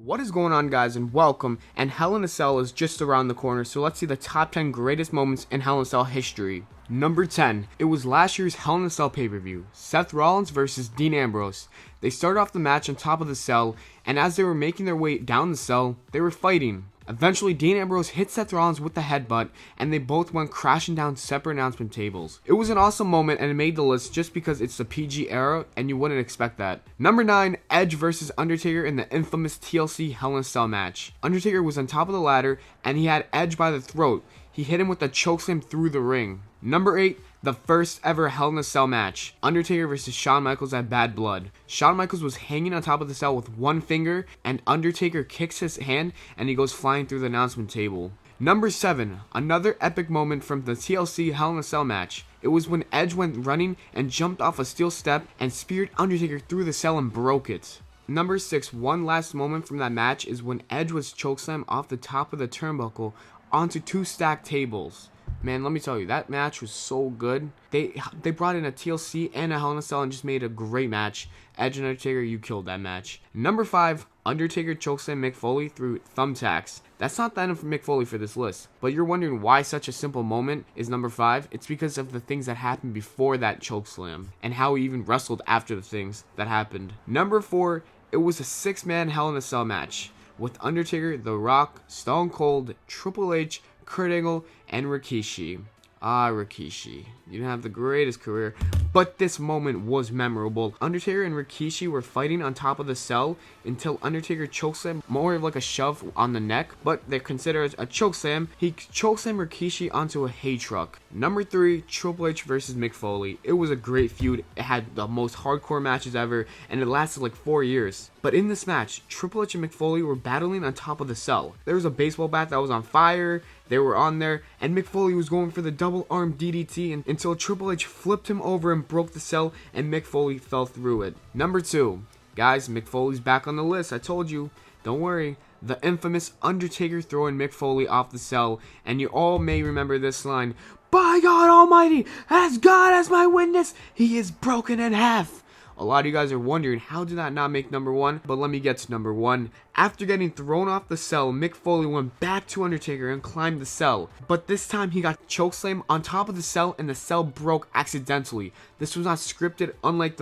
What is going on, guys, and welcome. And Hell in a Cell is just around the corner, so let's see the top 10 greatest moments in Hell in a Cell history. Number 10. It was last year's Hell in a Cell pay-per-view. Seth Rollins versus Dean Ambrose. They started off the match on top of the cell, and as they were making their way down the cell, they were fighting. Eventually, Dean Ambrose hit Seth Rollins with the headbutt, and they both went crashing down separate announcement tables. It was an awesome moment, and it made the list just because it's the PG era, and you wouldn't expect that. Number 9, Edge versus Undertaker in the infamous TLC Hell in a Cell match. Undertaker was on top of the ladder, and he had Edge by the throat. He hit him with a chokeslam through the ring. Number 8, the first ever Hell in a Cell match. Undertaker versus Shawn Michaels at Bad Blood. Shawn Michaels was hanging on top of the cell with one finger, and Undertaker kicks his hand and he goes flying through the announcement table. Number 7, another epic moment from the TLC Hell in a Cell match. It was when Edge went running and jumped off a steel step and speared Undertaker through the cell and broke it. Number 6, one last moment from that match is when Edge was chokeslammed off the top of the turnbuckle onto two stacked tables. Man, let me tell you, that match was so good. They brought in a TLC and a Hell in a Cell and just made a great match. Edge and Undertaker, you killed that match. Number 5, Undertaker chokeslam Mick Foley through thumbtacks. That's not the end of Mick Foley for this list, but you're wondering why such a simple moment is number 5. It's because of the things that happened before that chokeslam and how he even wrestled after the things that happened. Number 4, it was a 6-man Hell in a Cell match with Undertaker, The Rock, Stone Cold, Triple H, Kurt Angle, and Rikishi. Rikishi. You didn't have the greatest career, but this moment was memorable. Undertaker and Rikishi were fighting on top of the cell until Undertaker chokeslammed, more of like a shove on the neck, but they're considered a chokeslam. He chokeslammed Rikishi onto a hay truck. Number 3, Triple H versus Mick Foley. It was a great feud. It had the most hardcore matches ever, and it lasted like 4 years. But in this match, Triple H and Mick Foley were battling on top of the cell. There was a baseball bat that was on fire. They were on there, and Mick Foley was going for the double arm DDT until Triple H flipped him over and broke the cell, and Mick Foley fell through it. Number 2, guys, Mick Foley's back on the list. I told you, don't worry. The infamous Undertaker throwing Mick Foley off the cell, and you all may remember this line: "By God Almighty, as God as my witness, he is broken in half." A lot of you guys are wondering, how did that not make number 1? But let me get to number 1. After getting thrown off the cell, Mick Foley went back to Undertaker and climbed the cell. But this time he got chokeslammed on top of the cell and the cell broke accidentally. This was not scripted, unlike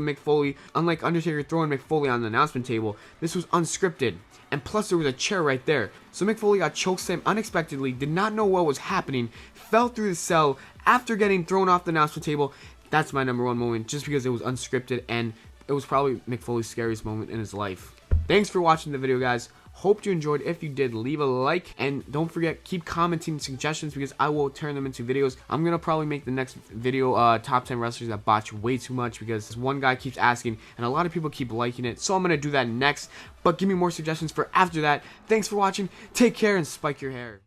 Undertaker throwing Mick Foley on the announcement table. This was unscripted. And plus there was a chair right there. So Mick Foley got chokeslammed unexpectedly, did not know what was happening, fell through the cell after getting thrown off the announcement table. That's my number 1 moment, just because it was unscripted and it was probably Mick Foley's scariest moment in his life. Thanks for watching the video, guys. Hope you enjoyed. If you did, leave a like. And don't forget, keep commenting suggestions because I will turn them into videos. I'm going to probably make the next video top 10 wrestlers that botch way too much because this one guy keeps asking and a lot of people keep liking it. So I'm going to do that next. But give me more suggestions for after that. Thanks for watching. Take care and spike your hair.